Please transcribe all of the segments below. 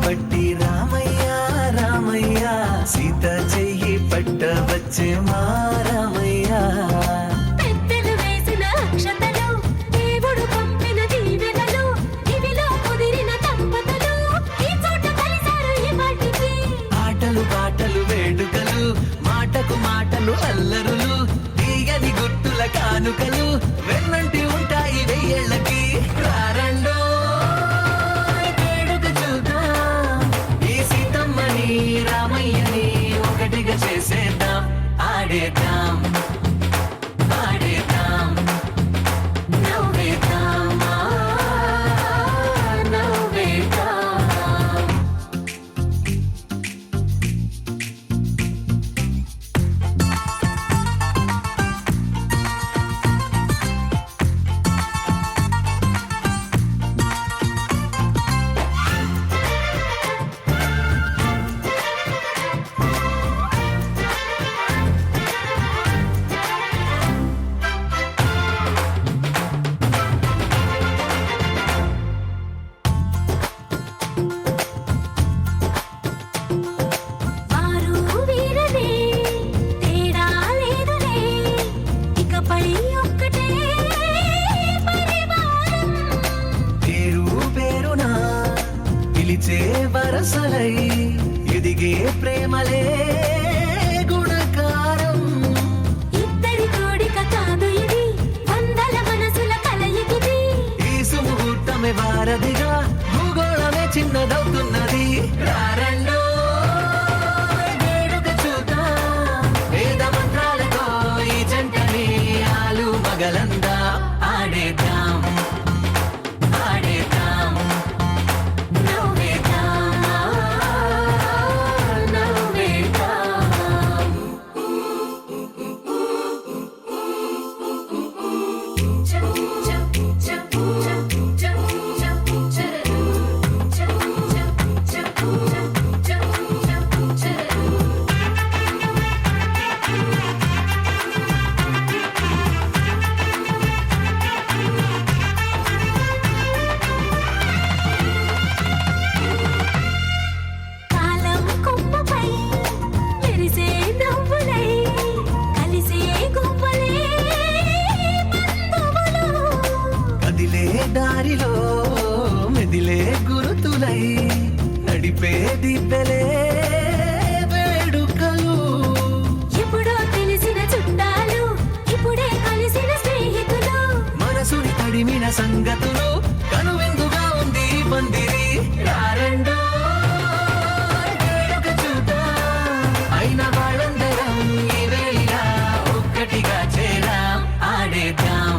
పట్టి రామయ్య రామయ్య సీత చెయ్యి పట్ట వచ్చే మా రామయ్య పెద్దలు వేసిన అక్షతలు దేవుడు పంపిన దీవెనలు ఇవిలో కుదిరిన దంపతులు ఈ చోట కలిసారు ఈ పాటికి ఆటలు పాటలు వేడుకలు మాటకు మాటలు అల్లరులు తీయని గుర్తుల కానుకలు వెన్నంటి ఉంటాయి వెయ్యేళ్ళకి రారండో రామయ్యని ఒకటిగా చేసేద్దాం ఆడేద్దాం ఆడేద్దాం నవ్వేద్దాం నవ్వేద్దాం వరసలై ఎదిగే ప్రేమలే గుణకారం ఇద్దరి కోడిక కాదు ఇది వందల మనసుల కలయికిది ఈ సుముహూర్తమే వారధిగా భూగోళమే చిన్నదవుతున్నది రారండో వేడుక చూద్దాం వేద మంత్రాలతో ఈ జంటని ఆలు మగలందా ఆడేద్దాం ఆడేద్దాం దారిలో మెదిలే గురుతులై నడిపే దిబ్బెలే వేడుకలు ఎప్పుడో తెలిసిన చుట్టాలు ఇప్పుడే కలిసిన స్నేహితులు మనసుని తడిమిన సంగతులు కనువిందుగా ఉంది పందిరి రారండో వేడుక చూద్దాం అయిన వాళ్ళందరం ఈ వేళ ఒక్కటిగా చేరాం ఆడేద్దాం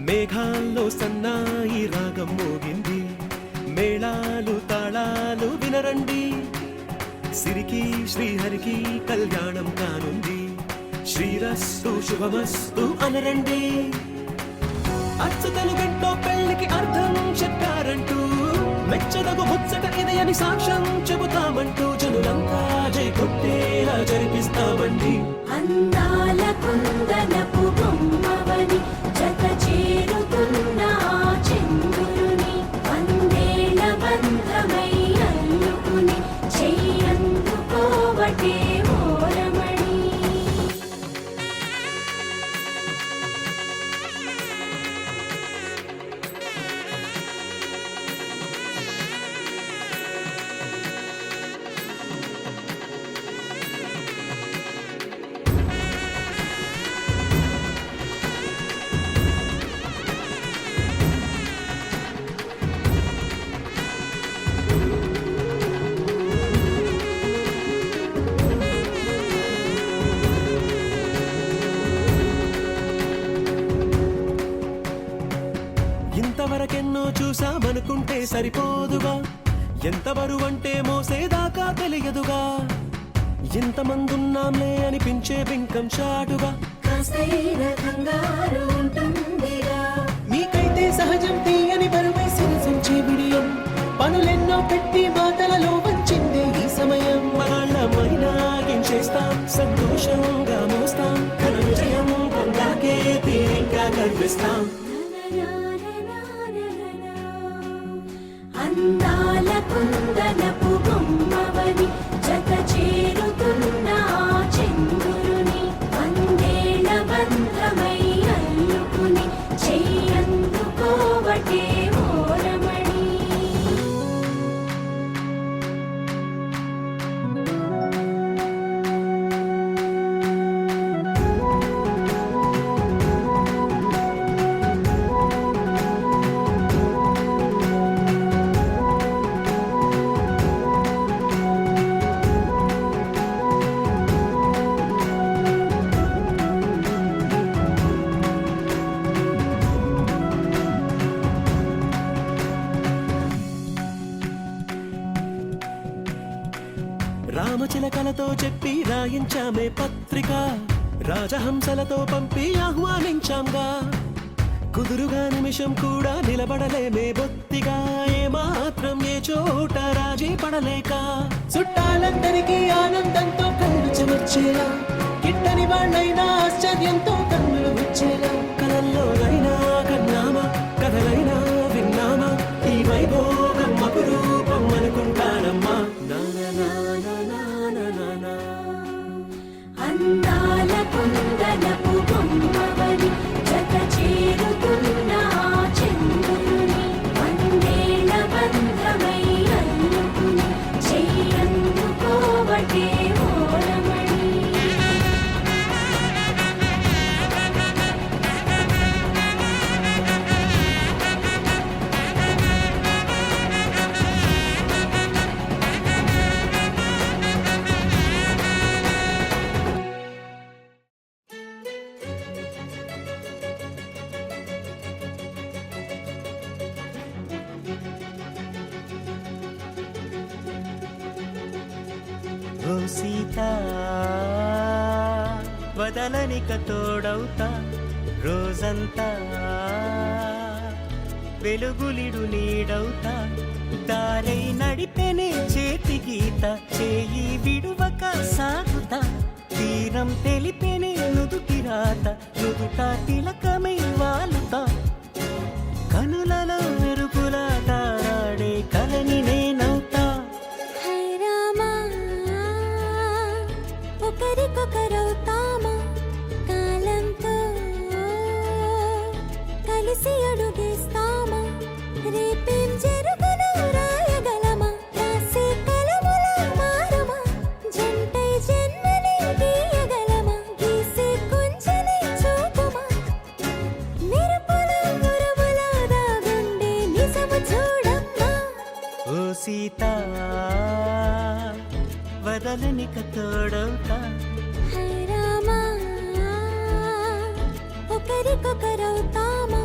మేఘాల్లో సన్నాయి రాగం మోగింది మేళాలు తాళాలు వినరండి సిరికి శ్రీహరికి కళ్యాణం కానుంది శ్రీరస్తు శుభమస్తు అనరండి అచ్చతలు గంటో పెళ్లికి అర్థం చెప్పారంటూ మెచ్చదగు ముచ్చట ఇది అని సాక్ష్యం చెబుతామంటూ జనులంతా జై కొట్టేలా జరిపిస్తామండి. అందాల కుందనపు బొమ్మవని జత చేరుతున్న ఆ చంద్రుని వందేళ్ల బంధమై అల్లుకుని చెయ్యందుకోవటే ఓరమణి. ఇంతవరకెన్నో చూసామనుకుంటే సరిపోదుగా, ఎంత బరువంటే మోసేదాకా తెలియదుగా. ఇంతమందున్నాంలే అనిపించే బింకం చాటుగా కాస్తైన కంగారు ఉంటుందిగా. మీకైతే సహజం తీయని బరువై సిరసించే బిడియం, పనులెన్నో పెట్టి మాటలలో వంచిందే ఈ సమయం. మనాళ్ళమైనా గించేస్తాం, సంతోషంగా మోస్తాం, ఘన విజయం పొందాకే తీరిగ్గా కనిపిస్తాం. అందాల కుందనపు బొమ్మవని జత చేరుతున్న ఆ చంద్రుని వందేళ్ల బంధమై అల్లుకుని చెయ్యందుకోవటే ఓరమణి. రామచిలకలతో చెప్పి రాయించామే పత్రిక, రాజహంసలతో పంపి ఆహ్వానించాంగా. కుదురుగా నిమిషం కూడా నిలబడలేమే బొత్తిగా, ఏమాత్రం ఏ చోట రాజీ పడలేక. చుట్టాలందరికీ ఆనందంతో కళ్ళు చెమర్చేలా, గిట్టని వాళ్ళైనా ఆశ్చర్యంతో కన్నులు వచ్చేలా. కలల్లోనైనా కన్నామా, కథలైనా విన్నామా, ఈ వైభోగం అపురూపం అనుకుంటానమ్మా. అందాల కుందనపు బొమ్మవని జత చేరుతున్న ఆ చంద్రుని వందేళ్ల బంధమై అల్లుకుని చెయ్యందుకోవటే ఓరమణి. ఓ సీత వదలనిక తోడవుతా, రోజంతా వెలుగులిడు నీడవుతా. దారై నడిపెనే చేతి గీత, చేయి విడువక సాగుతా. తీరం తెలిపెనే నుదుటి రాత, నుదుట తిలకమై వాలుతా. కనులలో మెరుగులా తారాడే కలని నేనవుతా. హై రామా, ఒకరికొకరవుతామా, కాలంతో కలిసి అడుగేస్తామా. రేపేం జరుగునో రాయగలమా, రాసే కలముల మారమా. జంటై జన్మని గీయగలమా, గీసే కొంచెని చూపుమా. మెరుపుల మురుముల దాగుండే నిజము చూడమ్మా. ఓ సీత వదలనిక తోడవుతా. హై రామా, ఒకరికొకరవుతామా.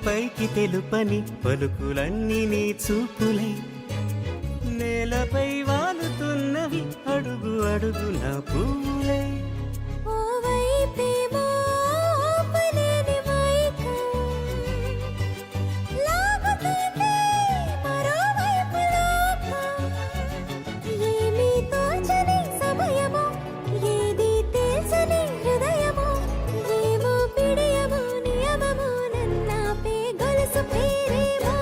పైకి తెలుపని పలుకులన్నీ నీ చూపులై నేలపై వాలుతున్నవి అడుగు అడుగు నా పువ్వులై ఓ వైపేమో ఆపలేని మైకం లాగుతుంది మరోవైపు లోకం ఏమీ తోచని సమయమో ఏది తేల్చని హృదయమో ఏమో పిడియమో నియమమో నన్నాపే గొలుసు పేరేమో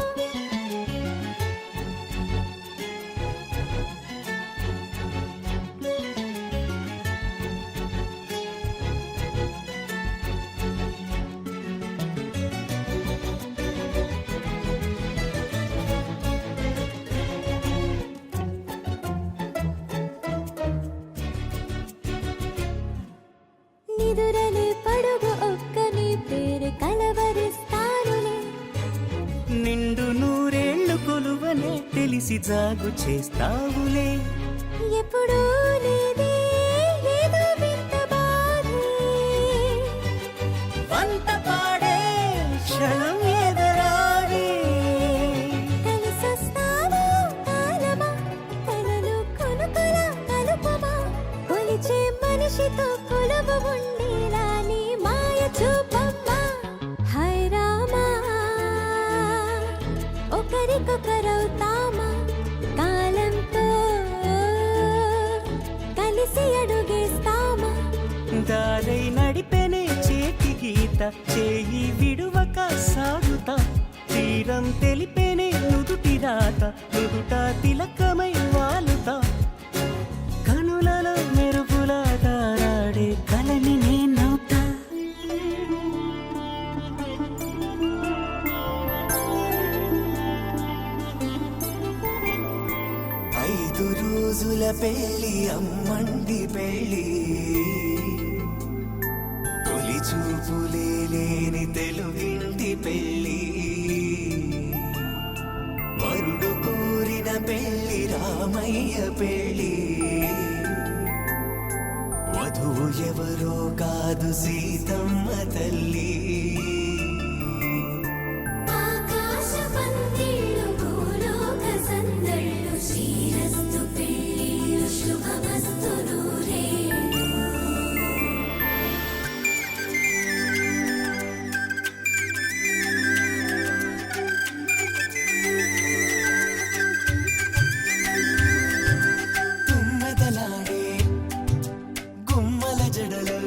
నిదురలే పడుగు ఒక్క నీ పేరు కలవరిస్తానులే నిండు నూరేళ్లు కొలువనే తెలిసి జాగు చేస్తావులే ఎప్పుడూ లేదే ఏదో వింత బాధే వంత పాడే క్షణం ఎదరాడే కలిసొస్తావో కాలమా కలలు కొనుకల కలుపమా కొలిచే మనిషితో కొలువు ఉండేలా నీ మాయ చూపమ్మా హై రామా ఒకరికొకరవుతామా కాలంతో కలిసి అడుగేస్తామా దారై నడిపెనే చేతి గీత చేయి విడువక సాగుతా తీరం తెలిపెనే నుదుటి రాత నుదుట తిలకమై వాలుతా కనులలో మెరుపులా తారాడే కలని నేనవుతా ఐదు రోజుల పెళ్లి అమ్మండి పెళ్లి తొలి చూపులే లేని తెలుగింటి పెళ్లి వరుడు కోరిన పెళ్లి రామయ్య పెళ్లి వధువు ఎవరో కాదు సీతమ్మ తల్లి ఆకాశ పందిళ్ళు భూలోక సందళ్ళు శ్రీరస్తు పెళ్ళిళ్ళు శుభమస్తు నూరేళ్ళు తుమ్మెదలాడే గుమ్మల జడలు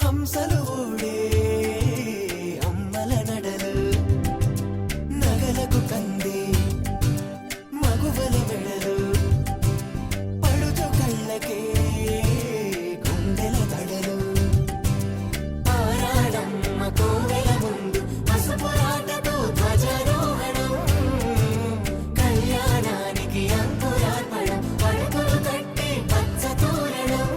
హంసలు ఊడే అమ్మల నడలు నగలకు కంది మగువల మెడలు పడుచు కళ్ళకే గుండెల తడలు ఆరాడమ్మ కోవెల ముందు పసుపురాటతో ధ్వజారోహణం కళ్యాణానికి అంకురార్పణం పడుకులు కట్టి పచ్చ తోరణం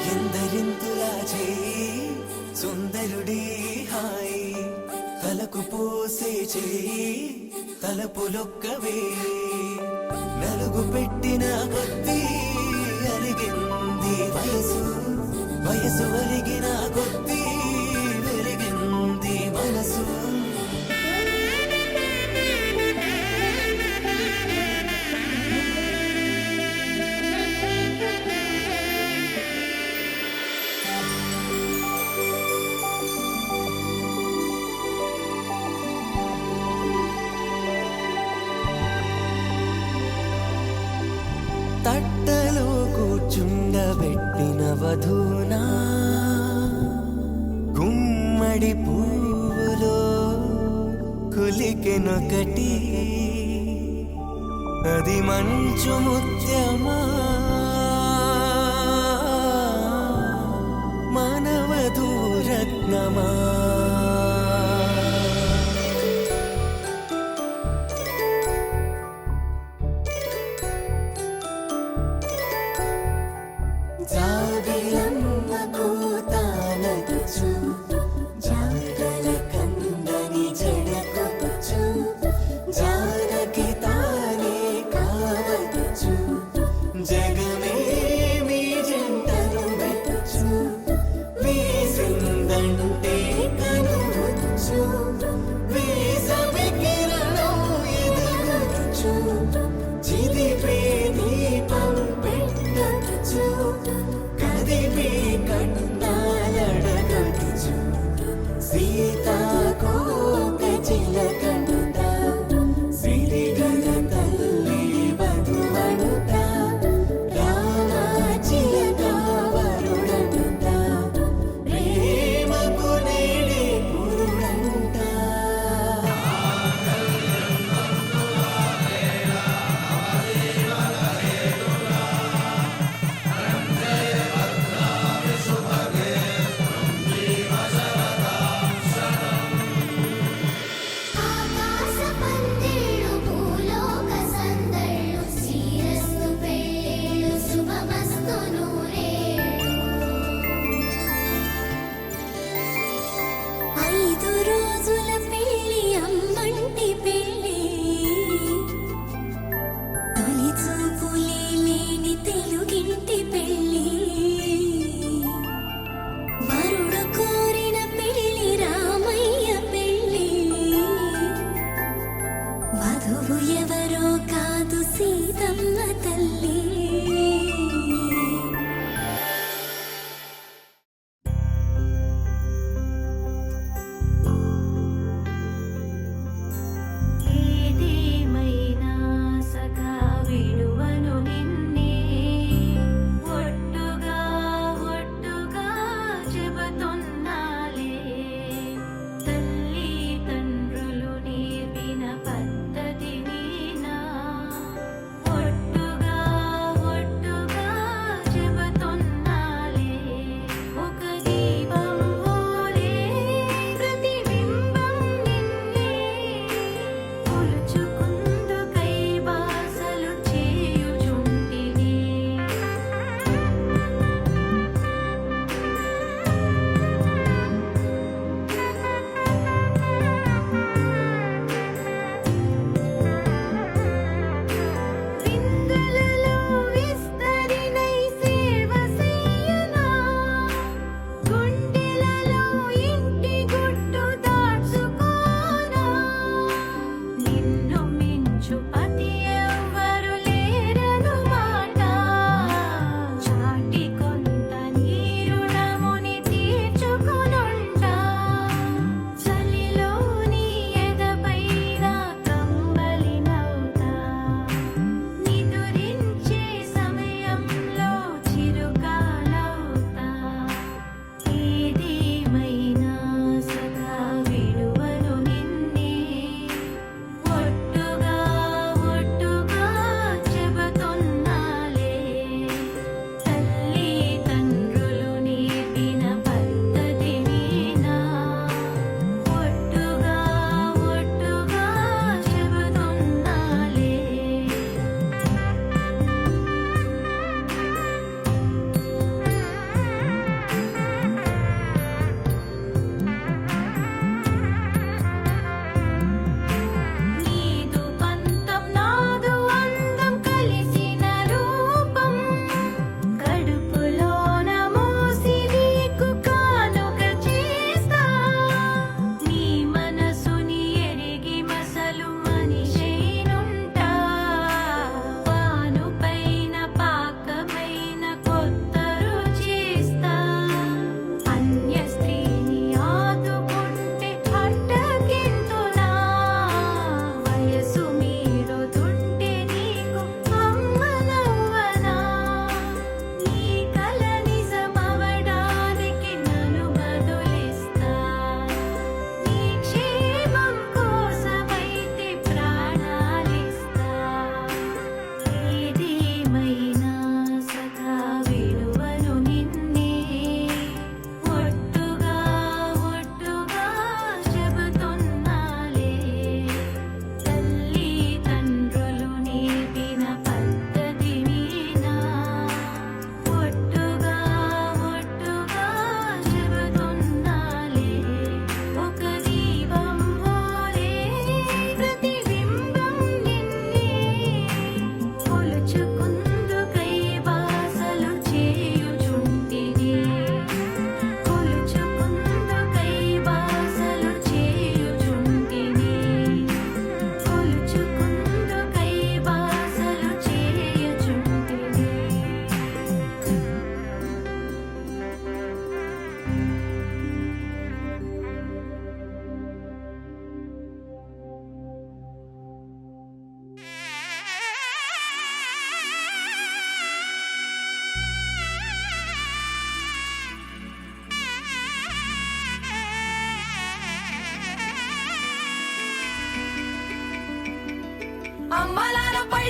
ఎందరింతులా చేయి సుందరుడి హాయి తలకు పోసే చేయి తలపులొక్కవే నలుగు పెట్టిన కొద్దీ అలిగింది వయసు వయసు ఒలిగిన కొద్దీ వెలిగింది మనసు తట్టలో కూర్చుండబెట్టిన వధూనా గుమ్మడి పువ్వులో కులికెనొకటి అది మంచు ముత్యమా మానవధూరత్నమా జాబిలమ్మ కూతానదుచు జాడ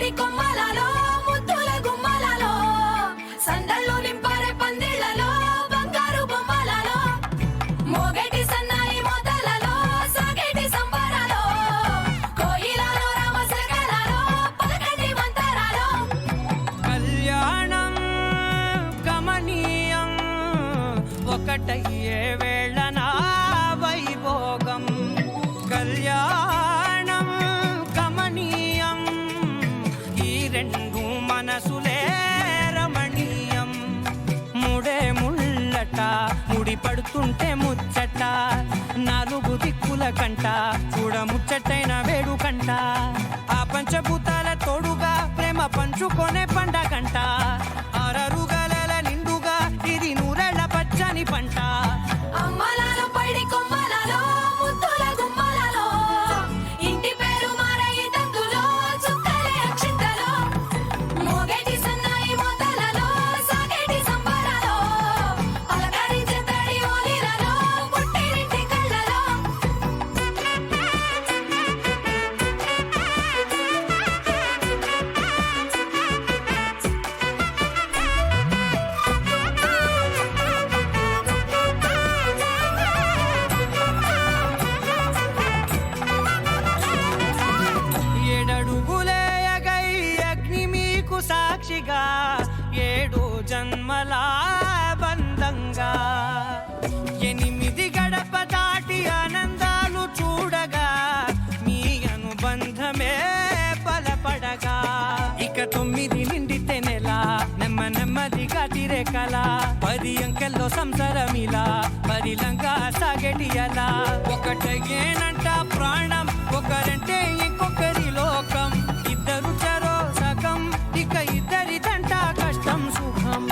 పైడి కొమ్మలలో ముద్దుల గుమ్మలలో సందళ్ళు నింపారే పందిళ్లలో బంగారు బొమ్మలలో మోగేటి సన్నాయి మోతలలో సాగేటి సంబరాలో కోయిలలో రామశకలలో పలకటి మంతరాలో కళ్యాణం గమనీయం ఒకటయ్యే వేళనా వైభోగం కళ్యాణం గమనీయం ఈ రెండు మనసులే రమణీయం ముడే ముళ్ళట ముడి పడుతుంటే ముచ్చట నాలుగు దిక్కుల కంట చూడ ముచ్చటైన వేడుకంట ఆ పంచభూతాల తోడుగా ప్రేమ పంచుకొనే పండగంట ఆరరుగల నిండుగా ఇది నూరెళ్ళ పచ్చని పంట అమ్మలాలో పైడి కొమ్మలలో ముద్దుల గుమ్మలలో ఇంటి పేరు మారయి తందులో చుక్కలే అక్షింతలో మోగేటి సన్నాయి మోతలలో సాగేటి సంబరాలో పలకరించే తడి ఓలిలలో పుట్టినింటి కళ్ళలో ఏడడుగులేయగై అగ్ని మీకు సాక్షిగా ఏడు జన్మల బంధంగా ఎనిమిది గడప దాటి ఆనందాలు చూడగా మీ అనుబంధమే బలపడగా ఇక 9 నిండితే నెల నెమ్మదిగా తిరే కల 10 అంకెల్లో సంసారమిలా పరిలంగా సాగేటి అలా ఒకటేనంట ప్రాణం ఒకరంటే ఇంకొకరి లోకం ఇద్దరు చరో సగం ఇక ఇద్దరిదంట కష్టం సుఖం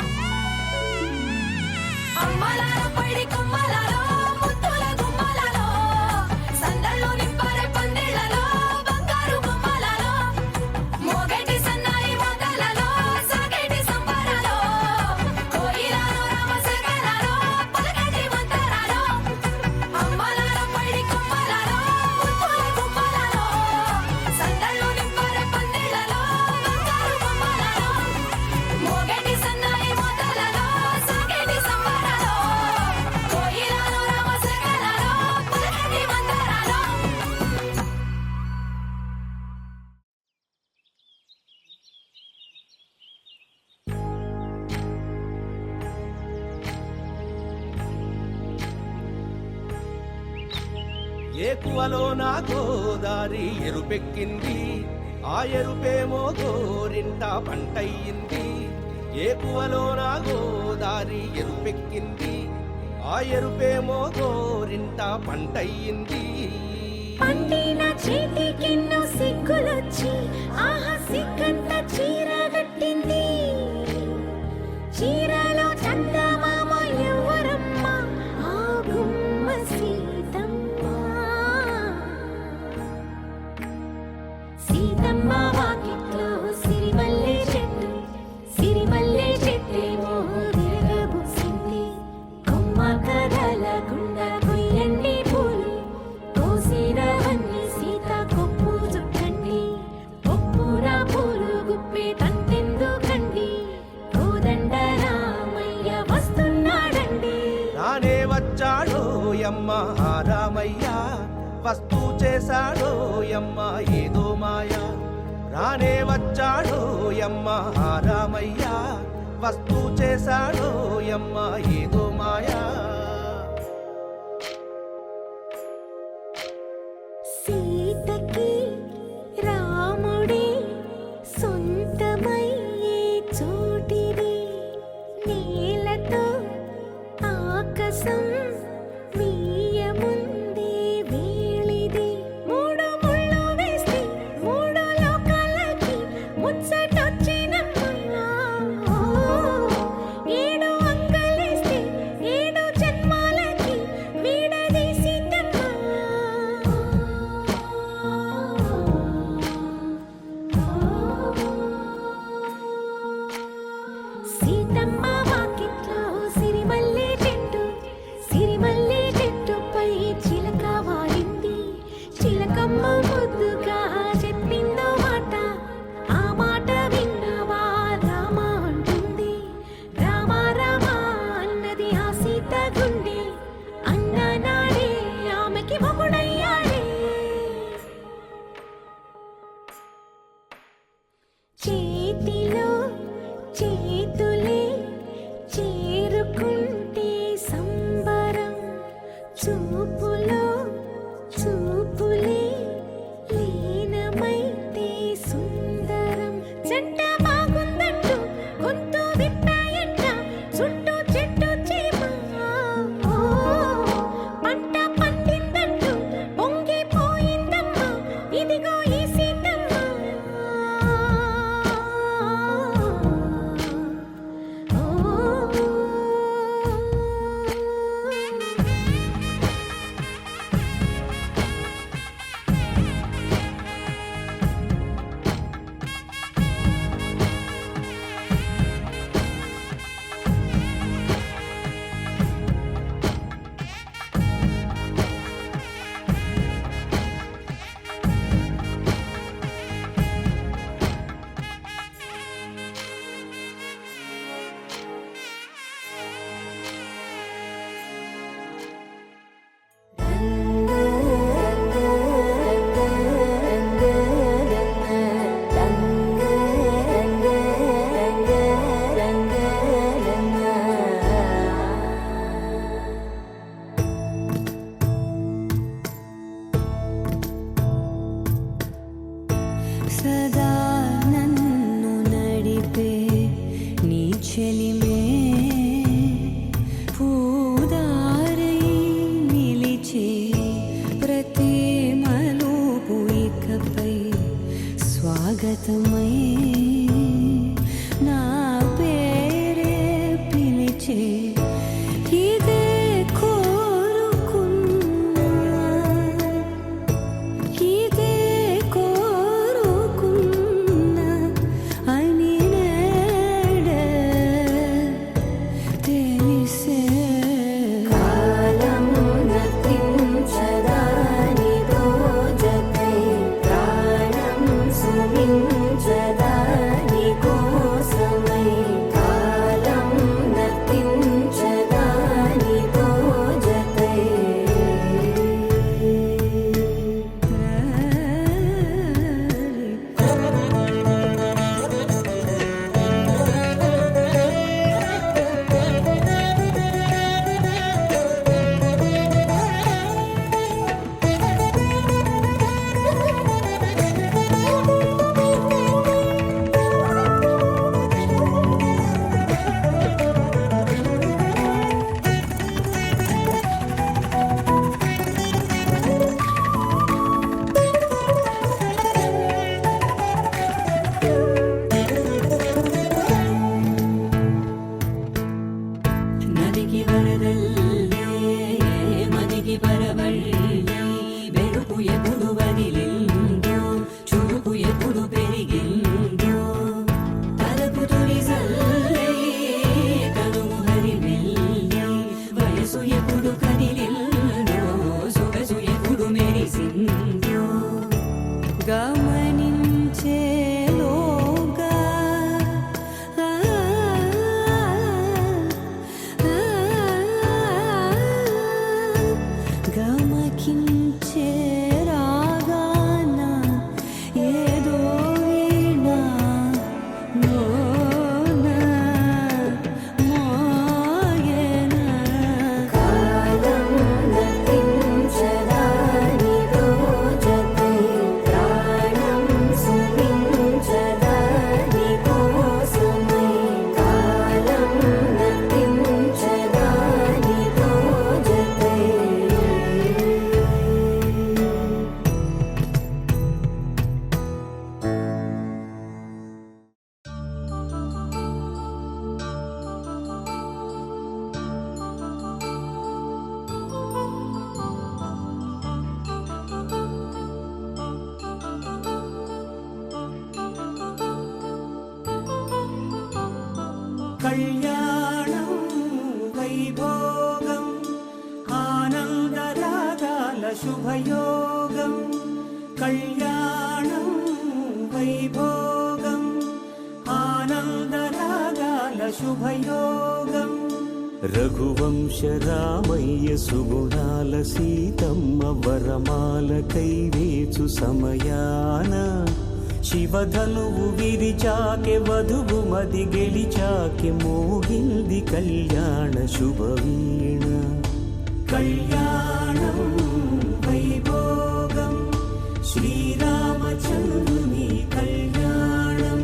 అమ్మలాలో పైడి కొమ్మలలో ముద్దుల గుమ్మలలో సందళ్ళు నింపారే పందిళ్లలో బంగారు బొమ్మలలో మోగేటి సన్నాయి మోతలలో సాగేటి సంబరాలో కోయిలలో రామశకలలో పలకటి మంతరాలో అమ్మలాలో పైడి కొమ్మలలో ముద్దుల గుమ్మలలో సందళ్ళు నింపారే పందిళ్లలో బంగారు బొమ్మలలో మోగేటి సన్నాయి మోతలలో సాగేటి సంబరాలో కోయిలలో రామశకలలో పలకటి మంతరాలో ఏకువలో నా గోదారి ఎరుపెక్కింది ఆ ఎరుపేమో గోరింట పంటయ్యింది ఏకువలో నా గోదారి ఎరుపెక్కింది ఆ ఎరుపేమో గోరింట పంటయ్యింది పండిన చేతికెన్నో సిగ్గులొచ్చి ఆహా సిగ్గంత చీర కట్టింది చీరలో చందమామ ఎవరమ్మ ఆ గుమ్మ సీతమ్మ సీతమ్మ వాకిట్లో సిరిమల్లె చెట్టేమో విరగబూసింది కొమ్మ కదలకుండా కొయ్యండి పూలు కోసిరవన్నీ సీత కొప్పు చుట్టండి కొప్పురా పూలు గుప్పే తంతెందుకండి కోదండ రామయ్య వస్తున్నాడండి రానే వచ్చాడో యమ్మ ఆ రామయ్య వస్తూ చేశాడో యమ్మ ఏదో మాయా రానే వచ్చాడో యమ్మ ఆ రామయ్య వస్తూ చేశాడో యమ్మ ఏదో మాయా సీతకి రాముడే సొంతమయ్యే చోటిది నేలతో ఆకాశం మీయముందే వేళిది మూడు ముళ్ళు వేస్తే మూడు లోకాలకి ముచ్చటొచ్చినమ్మా ఏడు అంగలేస్తే 7 జన్మాలకి వీడదీసిందమ్మా సీతమ్మ వాకిట్లో సిరిమల్లె చెట్టు సిరి వరదల్లే మదికి పరవళ్ళే వెలుపు ఎప్పుడు వదిలిందో చురుకు ఎప్పుడు పెరిగిందో తలపు తొలి జల్లే తనువు హరిమెల్లే వయసు ఎప్పుడు కదిలిందో సొగసు ఎప్పుడు మెరిసిందో గమనించేలోగా గమకించే రాగాన ఏదో వీణ మోన మోయన కాలం నతించదాని రోజతై ప్రాణం సుమించదాని కోసమై కాలం నతించదాని రోజతై కళ్యాణం వైభోగం ఆనందరాగాల శుభయోగం కళ్యాణం వైభోగం ఆనందరాగాల శుభయోగం రఘువంశ రామయ్య సుగుణాల సీతమ్మ వరమాల కైవేచు సమయాన శివధనువు విరిచాకె వధువు మది గెలిచాకె మోగింది కళ్యాణ శుభవీణ కళ్యాణం వైభోగం శ్రీరామచంద్రుని కళ్యాణం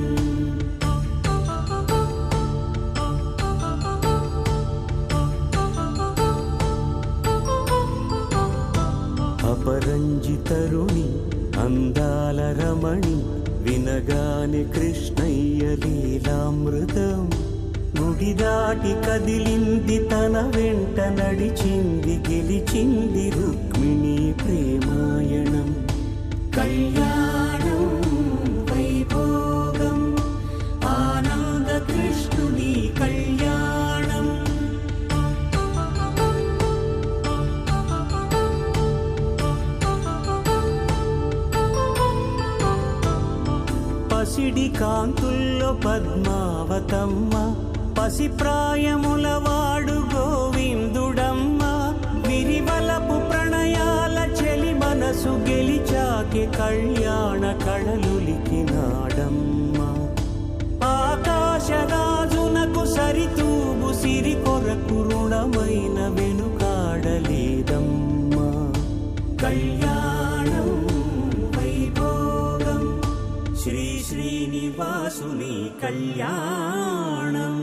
అపరంజితరుణి అందాల రమణి వినగానే కృష్ణయ్య లీలామృతం గుడి దాటి కదిలింది తన వెంట నడిచింది గెలిచింది రుక్మిణి ప్రేమాయణం కళ్యాణం వైభోగం ఆనంద కృష్ణుని కళ్యాణం పసిడి కాంతుల్లో పద్మావతమ్మ పసిప్రాయముల వాడు గోవిందుడమ్మ విరివలపు ప్రణయాల చెలి మనసు గెలిచాకే కళ్యాణ కళలులికినాడమ్మ ఆకాశరాజునకు సరితూగు సిరి కొరకు రుణమైన వెనుకాడలేదమ్మా కళ్యాణం వైభోగం శ్రీ శ్రీనివాసుని కళ్యాణం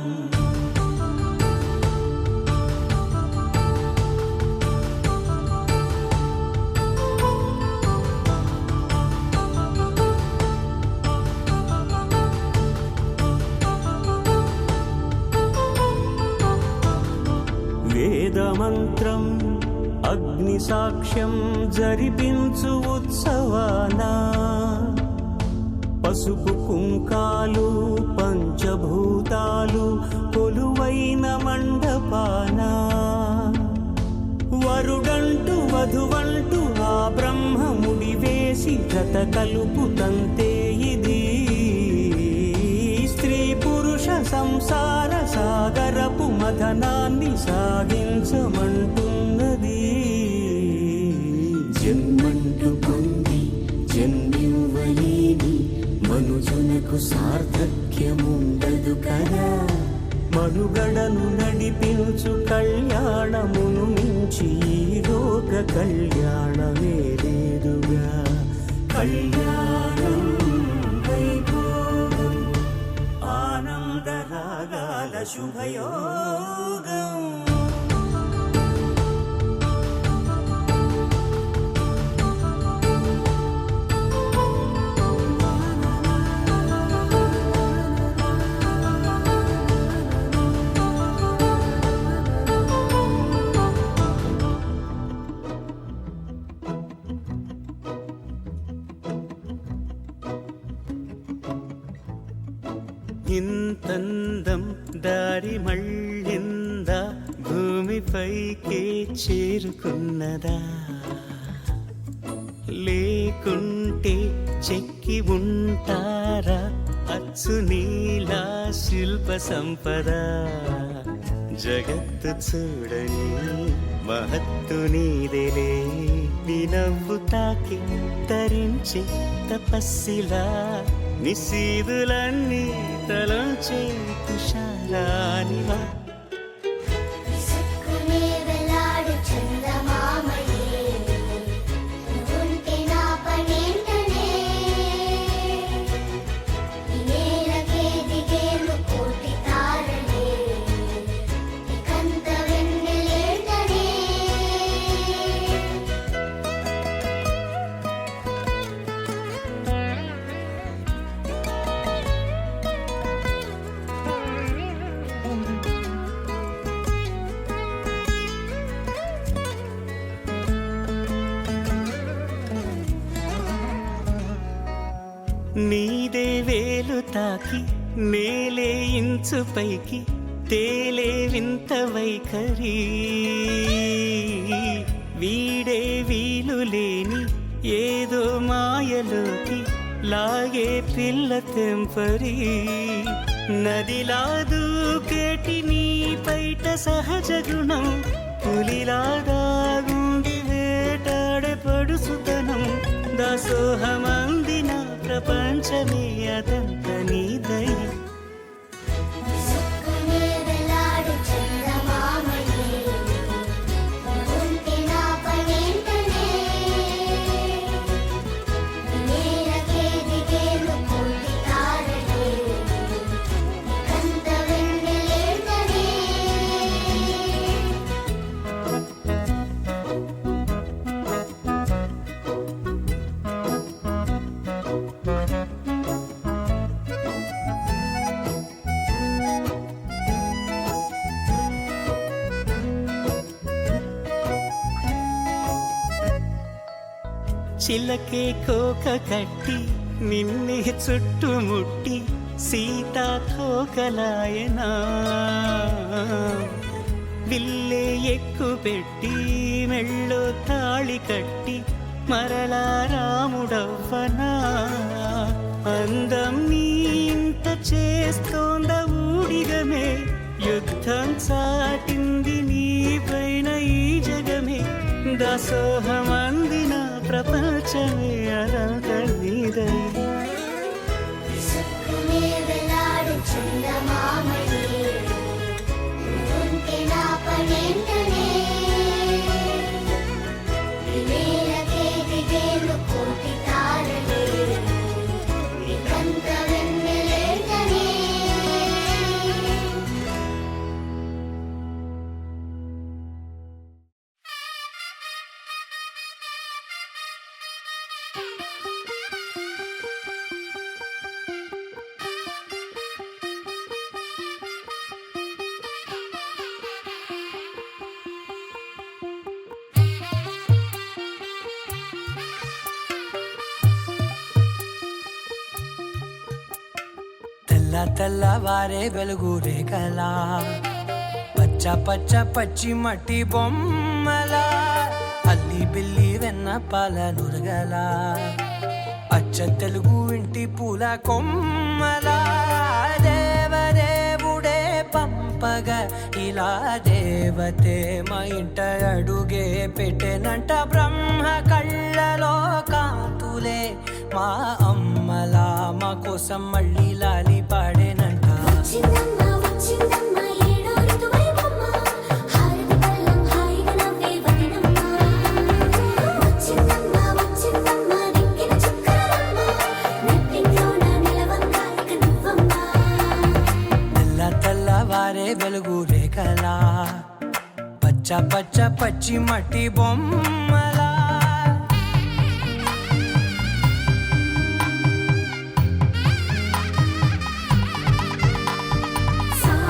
వేదమంత్రం అగ్ని సాక్ష్యం జరిపించు ఉత్సవానా పసుపు కుంకాలు పంచభూతాలు కొలువైన మండపాన వరుడంటూ వధువంటూ ఆ బ్రహ్మముడి వేసి జత కలుపుతంతే ఇది స్త్రీ పురుష సంసార సాగరపు మథనాన్ని సాగించమంటున్నది జన్మంటూ పొంది జన్మివ్వలేని మనుజునకు సార్థక్యముండదు కదా మనుగడను నడిపించు కళ్యాణమును మించి ఈ లోక కళ్యాణమే లేదుగా కళ్యాణం వైభోగం ఆనందరాగాల శుభయోగం పైకే చేరుకున్నదా లేకుంటే చెక్కి ఉంటారా అచ్చు నీలా శిల్ప సంపద జగత్తు చూడని మహత్తు నీదేలే నీ నవ్వు తాకి తరించే తపస్సిలా నిశీదులన్నీ తలంచే తుషారానివా విసుక్కునే వెలాడు చందమామయే నువ్వుంటే నా పనేంటనే ఈ నేలకే దిగేను కోటి తారలే ఇకంత వెన్నెలేంటనే నీదే వేలు తాకి నేలే ఇంచు పైకి తేలే వింత వైఖరి వీడే వీలు లేని ఏదో మాయలోకి లాగే పిల్ల తెంపరి నదిలా దూకేటి నీ పైట సహజ గుణం పులిలా దాగుండి వేటాడే పడుసుతనం దాసోహమందిన ప్రపంచమే అదంత నీదై విసుక్కునే వెలాడు చందమామయే నువ్వుంటే నా పనేంటనే ఈ నేలకే దిగేను కోటి తారలే ఇకంత వెన్నెలేంటనే చిలకే కోక కట్టి నిన్నే చుట్టుముట్టి సీతాకోకలాయనా విల్లే ఎక్కు పెట్టి మెళ్ళో తాళి కట్టి మరలా రాముడవ్వనా అందం నీ ఇంత చేస్తోంద ఊడిగమే యుద్ధం చాటింది నీ పైన ఈ జగమే దాసోహమందిన ప్రపంచమే అనంత నీదై విసుక్కునే వెలాడు చందమామయే నువ్వుంటే నా పనేంటనే ఈ నేలకే దిగేను కోటి తారలే ఇకంత వెన్నెలేంటనే తెల్ల తెల్లవారే వెలుగు రేఖలా పచ్చ పచ్చ పచ్చి మట్టి బొమ్మలా అల్లి బిల్లి వెన్న పాల నురగలా అచ్చ తెలుగు ఇంటి పూల కొమ్మలా దేవదేవుడే పంపగా ఇలా దేవతే మా ఇంట అడుగే పెట్టెనంట బ్రహ్మ కళ్ళలో కాంతులే మా అమ్మలా మా కోసం మళ్ళీ లాలి పాడేనంట వచ్చిందమ్మ వచ్చిందమ్మ ఏడో ఋతువైవమ్మ హారతి పళ్ళం హాయిగా నవ్వే వదినమ్మ వచ్చిందమ్మ వచ్చిందమ్మ దిక్కిన చుక్కరమ్మ నెట్టింట్లోన నిలవంగా ఇక నువ్వమ్మ తెల్ల తెల్లవారే వెలుగు రేఖలా పచ్చ పచ్చ పచ్చి మట్టి బొమ్మలా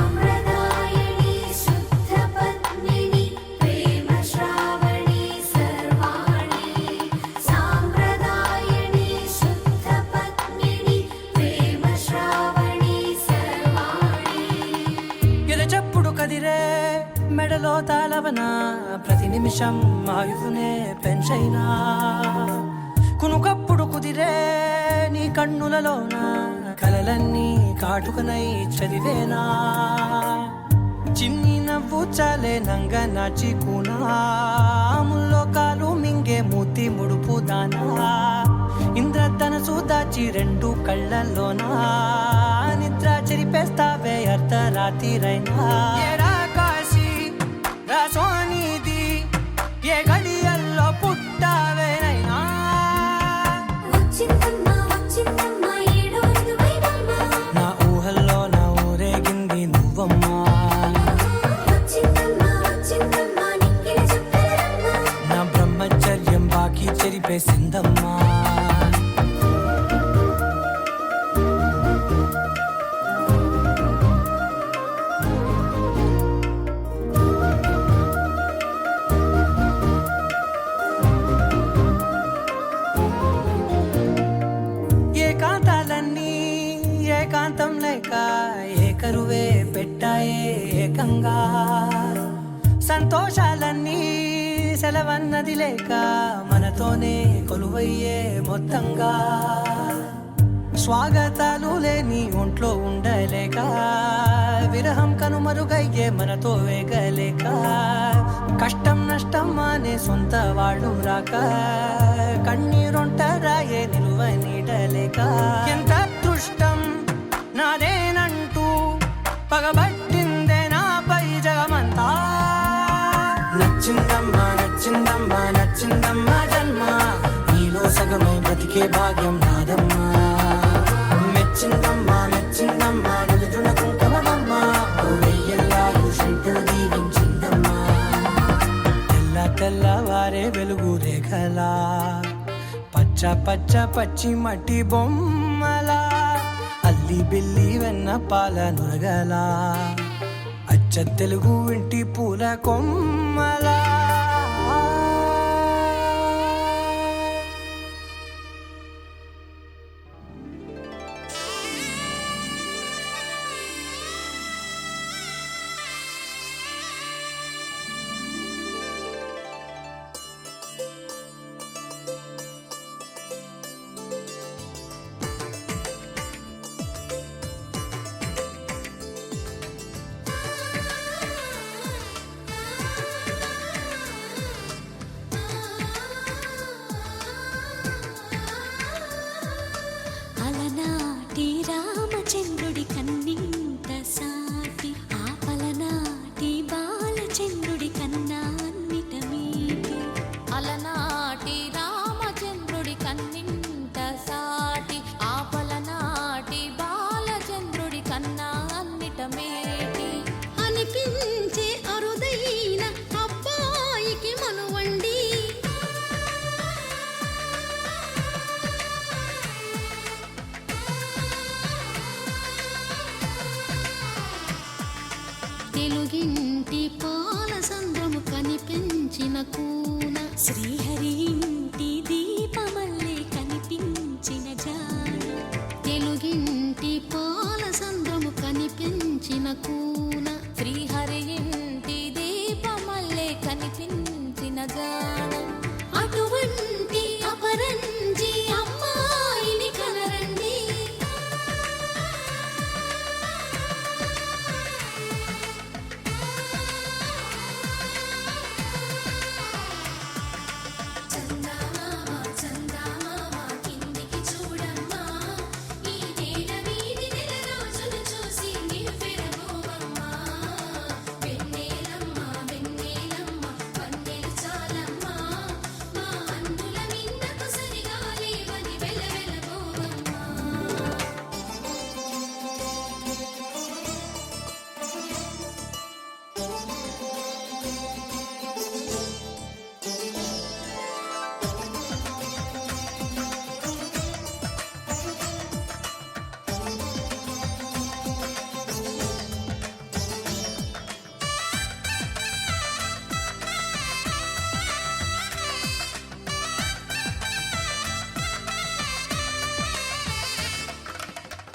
సాంప్రదాయని శుద్ధ పద్మిని ప్రేమ శ్రావణి సర్వాణి సాంప్రదాయని శుద్ధ పద్మిని ప్రేమ శ్రావణి సర్వాణి ఎరచప్పుడు కదిరే మెడలో తాళవనా ప్రతి నిమిషం ఆయువునే పెంచైనా కునుకప్పుడు కుదిరే నీ కన్నులలోన కలలన్నీ కాటుకనై చదివేనా చిన్ని నవ్వు చాలే నంగ నాచి కూనాముల్లో కాలు మింగే మూతి ముడుపు దానా ఇంద్రధనసు దాచి రెండు కళ్ళల్లోనా నిద్ర చెరిపేస్తావే అర్ధరాత్రిరైనా ఏరా కాశీ రా సోనిది ఏ గడియల్లో పుట్టావేనైనా వచ్చిందమ్మా వచ్చిందమ్మా ఏడో ఇరువైవమ్మా నా ఊహల్లో నా ఊరేగింది నువ్వమ్మా వచ్చిందమ్మా వచ్చిందమ్మా నిక్కిన చుక్కలమ్మా నా బ్రహ్మచర్యం బాకీ చెరిపేసిందమ్మా ఏకాంతాలన్నీ ఏకాంతం లేక ఏకరువే పెట్టాయే ఏకంగా సంతోషాలన్నీ సెలవన్నది లేక మనతోనే కొలువయ్యే మొత్తంగా స్వాగతాలు లేని ఒంట్లో ఉండలేక విరహం కనుమరుగయ్యే మనతో వేగలేక కష్టం నష్టం అనే సొంత వాళ్ళు రాక కన్నీరొంటరాయే నిలువ నీడలేక ఎంత అదృష్టం నాదేనంటూ పగబట్టిందే నాపై జగమంతా నచ్చిందమ్మా నచ్చిందమ్మా నచ్చిందమ్మా జన్మ నీలో సగమై బ్రతికే భాగ్యం నాదమ్మా మెచ్చిందమ్మా మెచ్చిందమ్మా నిలుచున కుంకుమమ్మా వెయ్యల్లాలు శంకులు దీవించిందమ్మా తెల్ల తెల్లవారే వెలుగు రేఖలా పచ్చ పచ్చ పచ్చి మట్టి బొమ్మలా అల్లి బిల్లి వెన్న పాల నురగలా అచ్చ తెలుగు ఇంటి పూల కొమ్మలా అలనాటి రామచంద్రుడి కన్నింత సాటి ఆపలనాటి బాలచంద్రుడి కన్నా అన్నిట మీటి అలనాటి రామచంద్రుడి కన్నింత సాటి ఆపలనాటి బాలచంద్రుడి కన్నా అన్నిట మేటి అనిపించే అరుదైన అబ్బాయికి మనువండి తెలుగింటి పాల సంద్రము కనిపించిన కూన శ్రీహరి ఇంటి దీపమల్లే కనిపించిన జాడ తెలుగింటి పాల సంద్రము కనిపించిన కూన శ్రీహరి ఇంటి దీపమల్లే కనిపించిన జాడ అటువంటి అపరంజి అమ్మాయిని కనరండి చందమామ చందమామ కిందికి చూడమ్మా ఈ నేల వీధి నెల రోజులు చూసి నివ్వెరబోవమ్మా వెన్నెలమ్మ వెన్నెలమ్మ వన్నెలు చాలమ్మా మా అందుల మిన్నకు సరిగా లేవని వెలవెలబోవమ్మా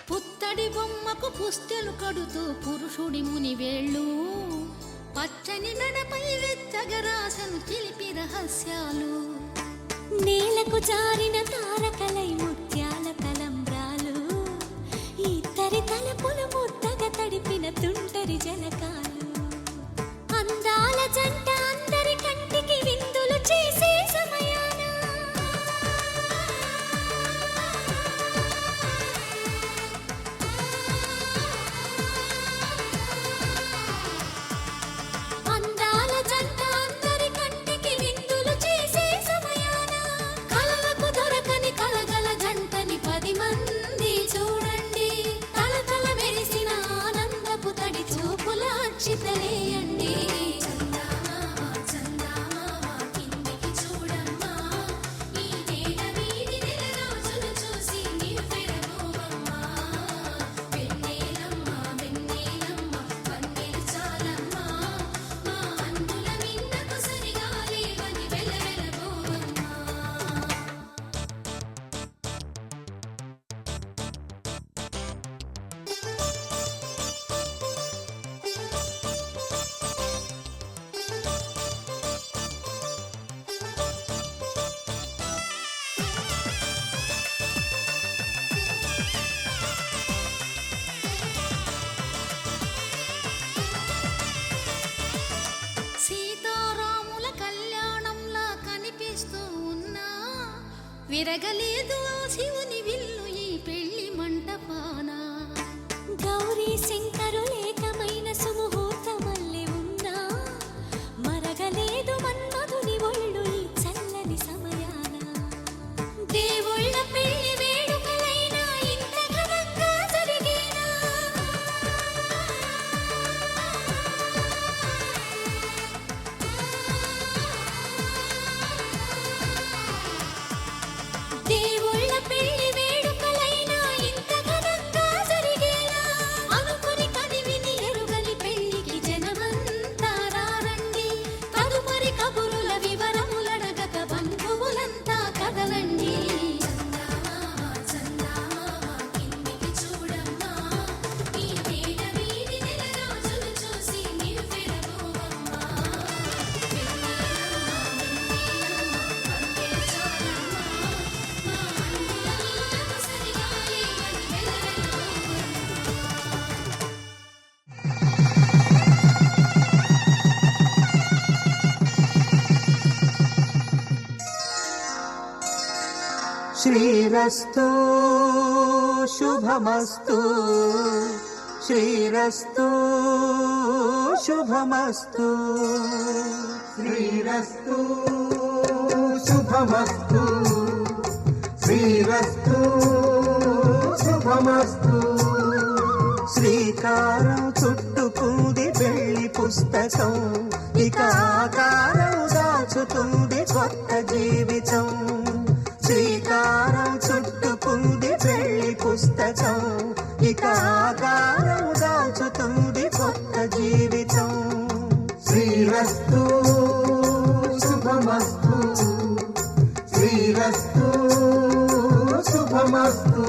పుత్తడి బొమ్మకు పుస్తెలు కడుతూ పురుషుడి ముని వేళ్ళు పచ్చని మెడపై వెచ్చగరాసను చిలిపి రహస్యాలు. నేలకు జారిన తారకలై ముత్యాల తలంబ్రాలు, ఇద్దరి తలపులు ముద్దగా తడిపిన తుంటరి జలకాలు. అందాల జంట అందరి కంటికి విందులు చేసే సమయాన అందాల జంట అందరి కంటికి విందులు చేసే సమయాన కలలకు దొరకని కలగల జంటని 10 మంది చూడండి. తలతల మెరిసిన ఆనందపు తడి చూపుల అక్షితలేయండి. చందమామ చందమామ కిందికి చూడమ్మా, ఈ నేల వీధి నెల రోజులు చూసి నివ్వెరపోవమ్మా. వెన్నెలమ్మ వెన్నెలమ్మ వన్నెలు చాలమ్మా, మా అందుల మిన్నకు సరిగా లేవని వెలవెలబోవమ్మా. సీతారాముల కళ్యాణంలా కనిపిస్తూ ఉన్నా, విరగలేదు ఆ శివుని విల్లు ఈ పెళ్లి మంటపాన. గౌరీ శంకరులేకమైన సుముహూర్తమల్లె ఉన్నా, మరగలేదు మన్మధుని ఒళ్ళు ఈ చల్లని సమయాన. దేవుళ్ళ పెళ్లి వేడుకలైనా ఇంత ఘనంగా జరిగేనా? దేవుళ్ళ పెళ్లి వేడుకలైనా ఇంత ఘనంగా జరిగేనా? అనుకుని కదివిని ఎరుగని పెళ్లికి జనమంతా రారండి. తదుపరి కబురుల వివరములడగక బంధువులంతా కదలండి. చందమామ చందమామ కిందికి చూడమ్మా, ఈ నేల వీధి నెల రోజులు చూసి నివ్వెరపోవమ్మా. వెన్నెలమ్మ వెన్నెలమ్మ వన్నెలు చాలమ్మా, మా అందుల మిన్నకు సరిగా లేవని వెలవెలబోవమ్మా. శ్రీరస్తు శుభమస్తు, శ్రీరస్తు శుభమస్తు, శ్రీరస్తు శుభమస్తు, శ్రీరస్తు శుభమస్తు. శ్రీకారం చుట్టుకుంది పెళ్లి పుస్తకం, ఇక ఆకారం దాచుతుంది కొత్త జీవితం. శ్రీకారం చుట్టుకుంది పెళ్లి పుస్తకం, ఇక ఆకారం దాచుతుంది కొత్త జీవితం. శ్రీరస్తు శుభమస్తు, శ్రీరస్తు శుభమస్తు.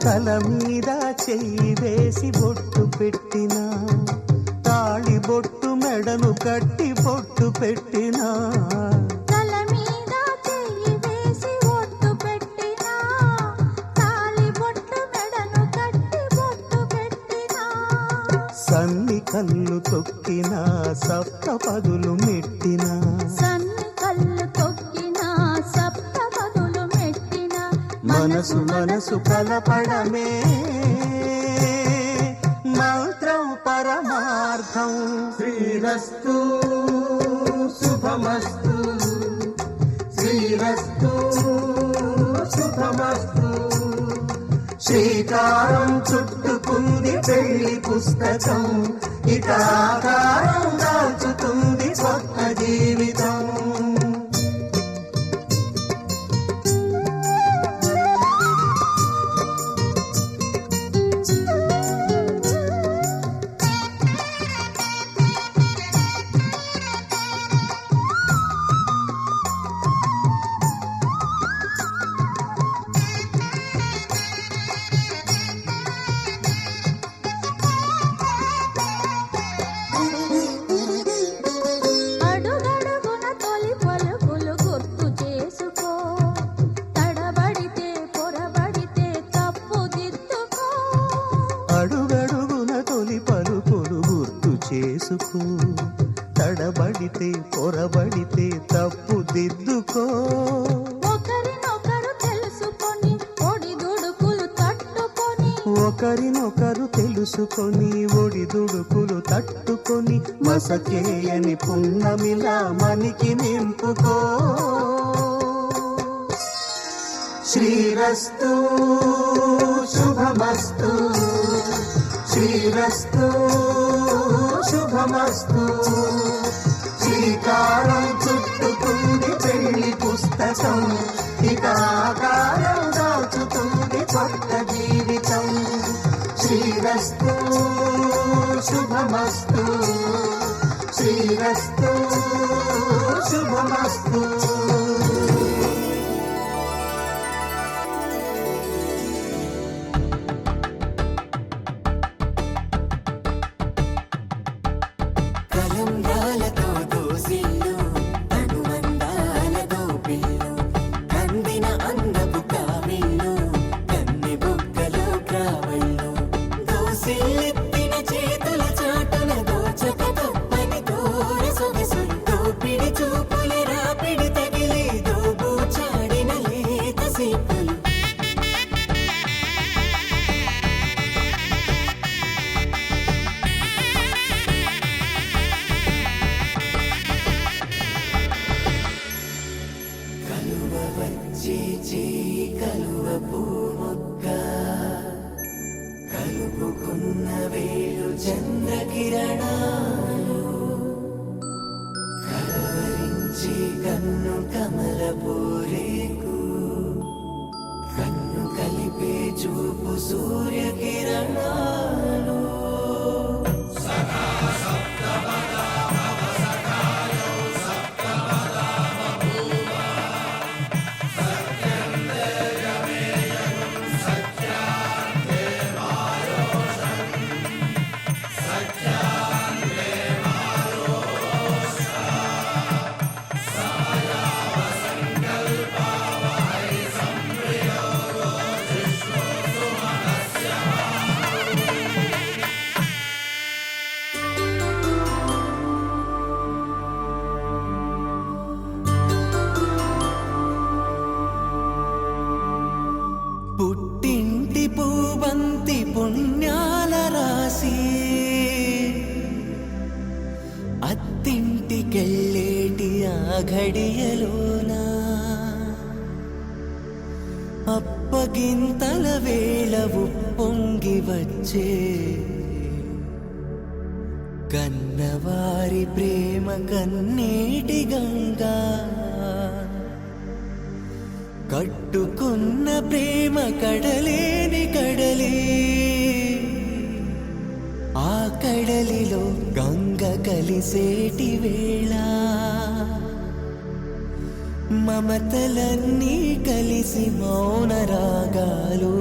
తల మీద చెయ్యి వేసి బొట్టు పెట్టినా, తాళి బొట్టు మెడను కట్టి బొట్టు పెట్టినా, తల మీద చెయ్యి వేసి ఒట్టు పెట్టినా, తాళి బొట్టు మెడను కట్టి బొట్టు పెట్టినా, సన్ని కళ్ళు తొక్కినా, సప్త పదులు మెట్టినా, సన్ని కళ్ళు తొక్కినా, సప్త పదులు మెట్టినా, మనసు మనసు కలపడమే మంత్రం పరమార్థం. శ్రీరస్తు శుభమస్తు, శ్రీరస్తు శుభమస్తు. శ్రీకారం చుట్టుకుంది పెళ్లి పుస్తకం, ఇక ఆకారం దాచుతుంది కొత్త జీవితం. అడుగడుగున తొలి పలుకులు గుర్తు చేసుకో, తడబడితే పొరబడితే తప్పు దిద్దుకో. అడుగడుగున తొలి పలుకులు గుర్తు చేసుకో, తడబడితే పొరబడితే తప్పు దిద్దుకో. ఒకరినొకరు తెలుసుకొని ఒడిదుడుకులు తట్టుకొని, ఒకరినొకరు తెలుసుకొని ఒడిదుడుకులు తట్టుకొని మసకేయని పున్నమిలా మనికి నింపుకో. శ్రీరస్తు శుభమస్తు, శ్రీరస్తు శుభమస్తు. శ్రీకారం చుట్టుకుంది పెళ్లి పుస్తకం, ఇక ఆకారం దాచుతుంది కొత్త జీవితం. శ్రీరస్తు శుభమస్తు, శ్రీరస్తు శుభమస్తు. కలంబ్రాలతో దోసిళ్ళు, అనుబంధాలతో పిల్లు, కందిన అందపు కావిళ్ళు, కన్నె బుగ్గలో క్రావళ్ళు, దోసిళ్ళెత్తిన చేతుల చాటున దోచక తప్పని దూర సొగసులు, దోపిడి చూపుల రాపిడి తగిలి దోబూచాడిన లేత సీపులు. కలువ వచ్చి చేయి కలువ పూమొక్క, కలుపుకున్న వేలు చంద్రకిరణాలు, కలవరించి కన్ను కమల పూరేకు, కన్ను కలిపే చూపు సూర్యకిరణాలు. పుట్టింటి పూబంతి పుణ్యాల రాసి, అత్తింటికెళ్ళేటి ఆ ఘడియలోన, అప్పగింతల వేళ ఉప్పొంగి వచ్చే కన్నవారి ప్రేమ కన్నీటి గంగా, కట్టుకున్న ప్రేమ కడలేని కడలి, ఆ కడలిలో గంగ కలిసేటి వేళ, మమతలన్నీ కలిసి మౌన రాగాలు,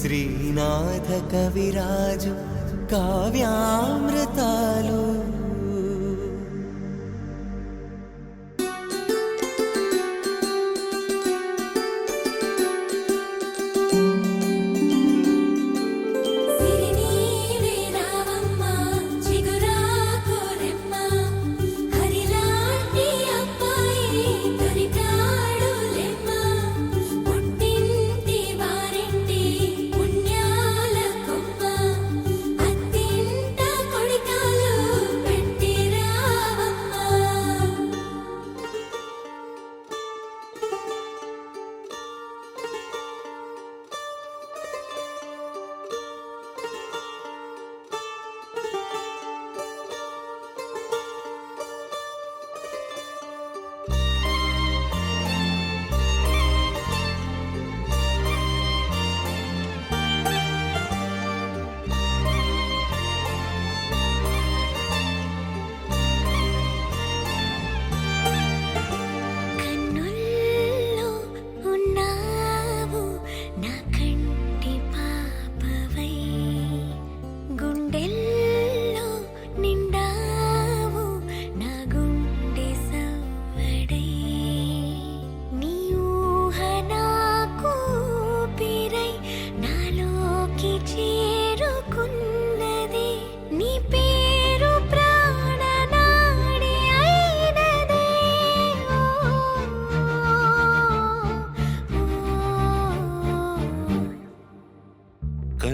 శ్రీనాథ కవిరాజు కావ్యామృతాలు. సిరినీవే రావమ్మ చిగురాకు రెమ్మ, హరిలాంటి అబ్బాయి దొరికాడు లెమ్మ, పుట్టింటి వారింటి పుణ్యాల కొమ్మ, అత్తింట కొడికాలు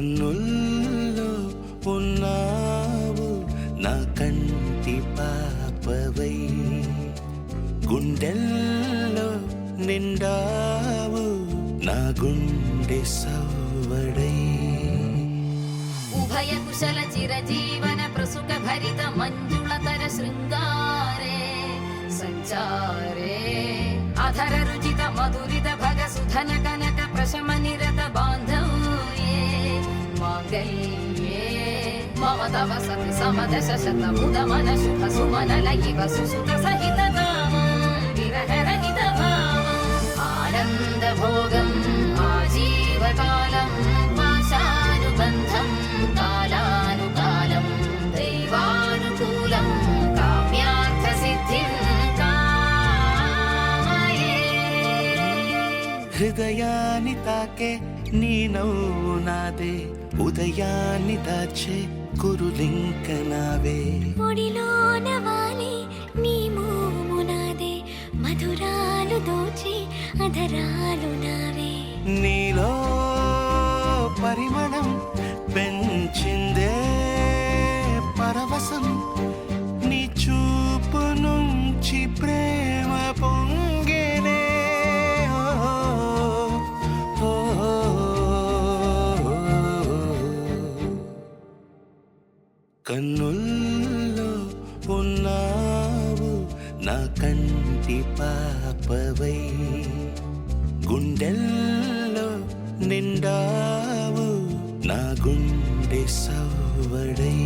కన్నుల్లో ఉన్నావు నా కంటి పాపవై, గుండెల్లో నిండావు నా గుండె సవ్వడై. ఉభయ కుశల చిరజీవన ప్రసుక భరిత మంజుళతర శృంగారే సంచారే, అధర రుచిత మధురిత భగ సుధన కనక ప్రశమ నిరత బాంధవ్యే మాంగళ్యే మమ తవ సతి సమదశ శతముద మన శుభ సుమన లయివ సుసుత సహిత కామం విరహ రహిత భావం ఆనంద భోగం ఆజీవకాలం పాశానుబంధం కాలానుకాలం దైవానుకూలం కామ్యార్థ సిద్ధిం కామయే. హృదయాన్ని తాకే నీ నవ్వు నాదే, ఉదయాన్ని దాచే కురులింక నావే. ఒడిలోన వాలి నీ మోము నాదే, మధురాలు దోచి అధరాలు నావే. నీలో పరిమళం పెంచిందే పరవశం, నీ చూపు నుంచి ప్రేమ పొంగేనే. ఓ, ఓ, ఓ, కన్నుల్లో ఉన్నావు నా కంటి పాపవై, గుండెల్లో నిండావు నా గుండె సవ్వడై.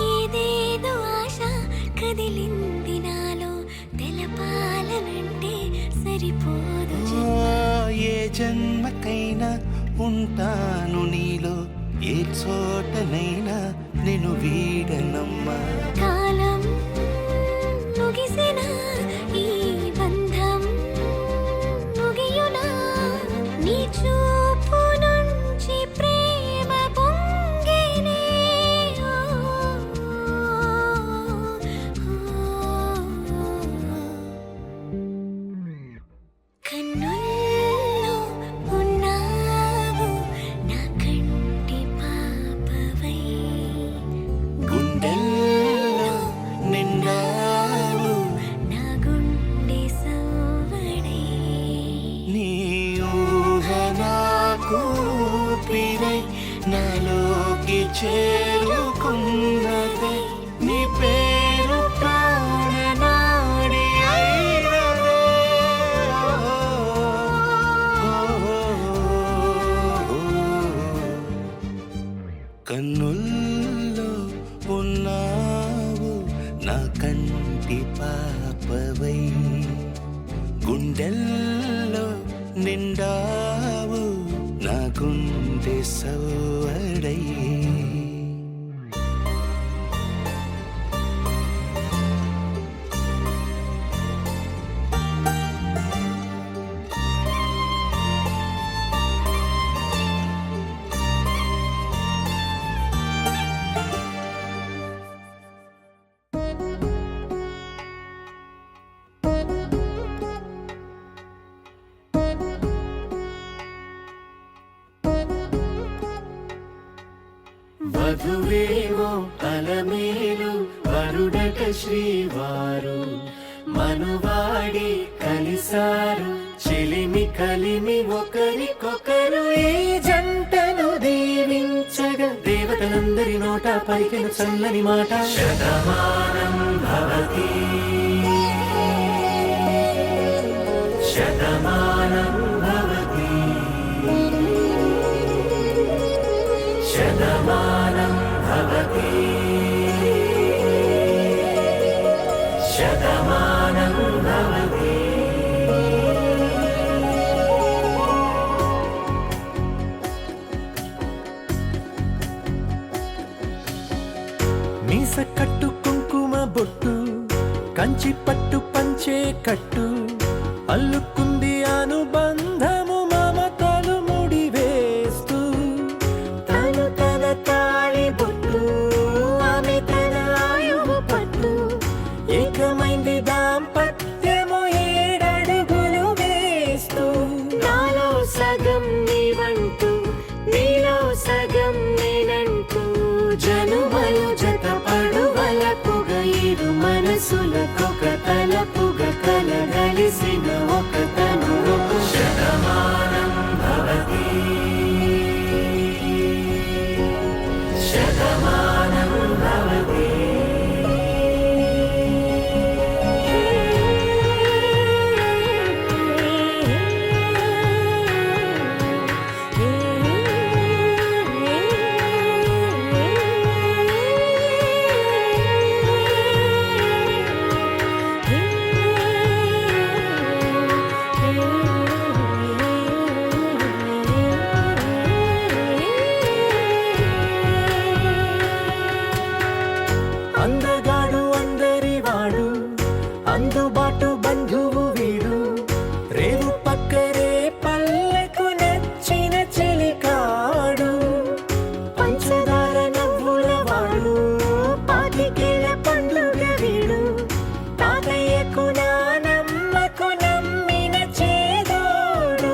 ఏదేదో ఆశ కదిలింది నాలో, తెలపాలనంటే సరిపోదు ఏ జన్మకైనా ఉంటాను నీలో, ఏ చోటనైనా నేను వీడనమ్మా. కాలం ముగిసిన ఈ బంధం ముగియునా, నీ చూపు నుంచి ప్రేమ పొంగేనే. కన్నుల్లో ఉన్నావు నా కంటి పాపవై, గుండెల్లో నిండావు నా గుండె సవ్వడై. నీ ఊహ నాకు ఊపిరై నాలోకి చేరుకున్నదే, నీ పేరు ప్రాణనాడి అయినదే. కన్నుల్లో ఉన్నావు నా కంటి పాపవై, గుండెల్లో నిండావు నా గుండె సవ్వడై. వధువేమో అలమేలు వరుడట శ్రీవారు, మనువాడి కలిసారు చెలిమి కలిమి ఒకరికొకరు. ఈ జంటను దీవించగా దేవతలందరి నోట పలికిన చల్లని మాట, శతమానం భవతి శతమానం భవతి శతమానం భవతి శతమానం భవతి. బొట్టు కంచి పట్టు పంచే కట్టు అల్లుకుంది అనుబంధము మమతలు ముడివేస్తూ తను తన తాళి బొట్టు ఆమె తన ఆయువు పట్టు ఏకమైంది దాంపత్యము 7 అడుగులు వేస్తూ నాలో సగం నీవంటూ నీలో సగం నేనంటూ జనుమలు జతపడు వలపుగ ఇరు మనసులకొక తలపుగ కలగలిసిన ఒక తను శతమానం భవతి శతమానం భవతి అందగాడు అందరివాడు అందుబాటు బంధువు వీడు రేవు పక్కరే పల్లెకు నచ్చిన చెలికాడు పంచదార నవ్వుల వాడు పాతికేల పండుగ వీడు తాతయ్యకు నానమ్మకు నమ్మిన చేదోడు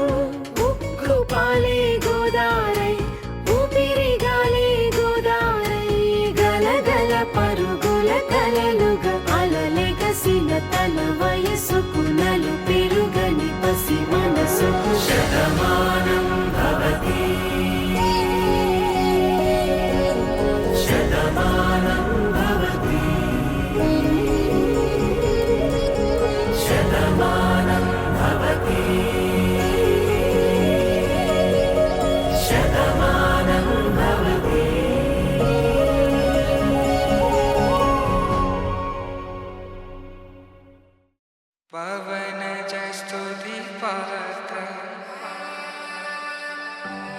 ఉక్కు పాలే గోదారై ఊపిరి గాలే గోదారై గలగల పరుగుల కలలుగా అలలెగసిన తన వయసుకు నలు పెరుగని పసి మనసుకు శతమానం భవతి శతమానం భవతి శతమానం భవతి శతమానం భవతి పవనజ స్తుతి పాత్ర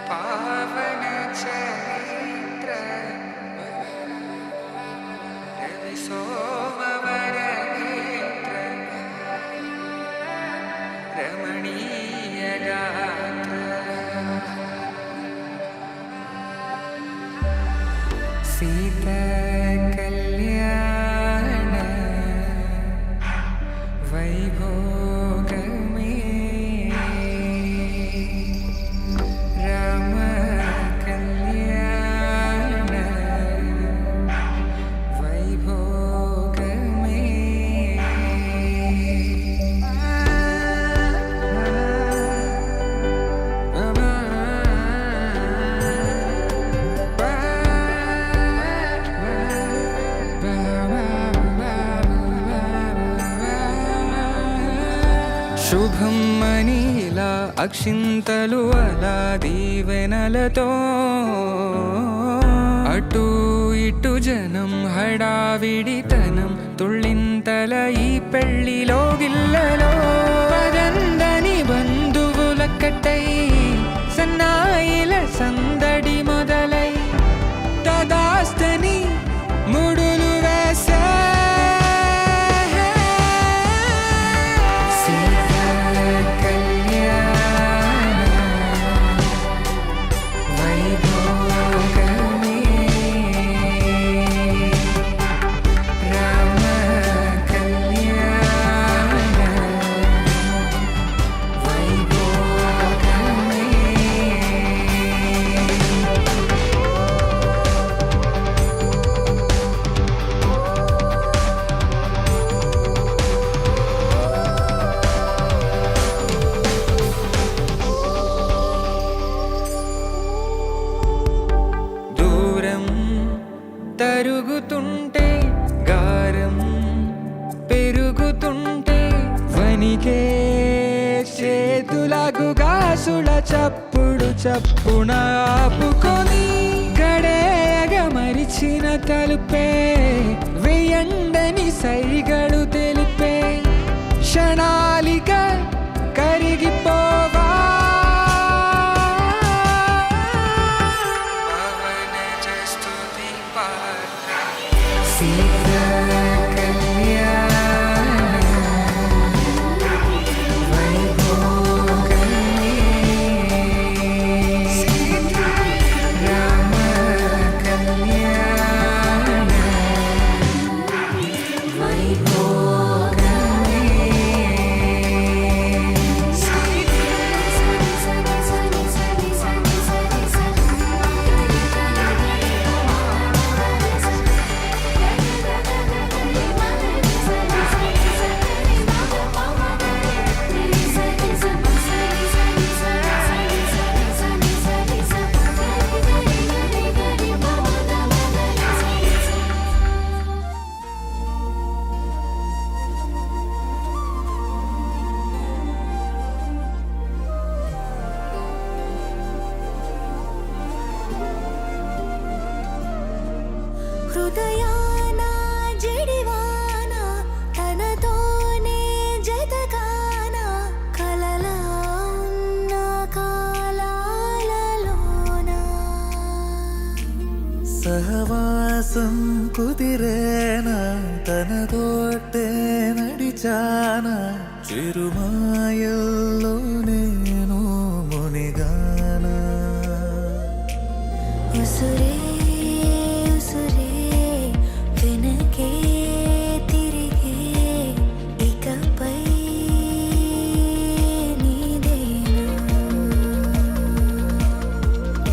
పావన చరిత్ర రవి సోమవర నేత్ర రమణీయ గాత్ర సీత కళ్యాణ వైభోగమే రామ కళ్యాణ వైభోగమే శుభం మనీలా అక్షింతలు అలా దీవెనలతో అటు ఇటు జనం హడావిడితనం తుళ్ళింతల ఈ పెళ్లిలో గిల్లలో పదందని బంధువులక్కటై సన్నాయిల సందడి మొదలై తదాస్తని ముడులు వేసే తరుగుతుంటే గారం పెరుగుతుంటే వనికే చేతులకు గాసుల చప్పుడు చప్పున ఆపుకొని గడేయగ మరిచిన తలుపే వెయ్యండని సైగడు తెలిపే క్షణాలిక కరిగిపోవా పవన జస్తుతి పాత్ర సీత తనతోటే నడిచానా చిరుమాయల్లో నేను మునిగానా ఉసురే ఉసురే వెనకే తిరిగే ఇకపై నీదేనా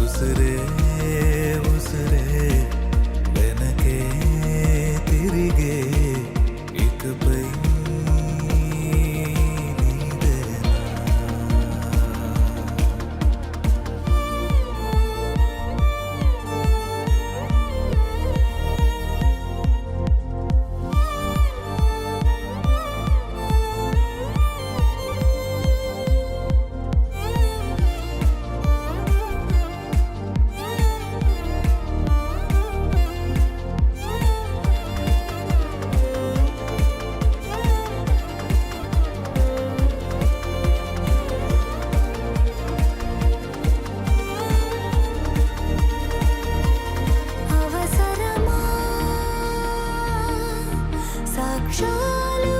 ఉసిరే ఉసిరే వెనకే తిరిగే ఇకపై నీదేనా అవసరమా సాక్ష్యాలు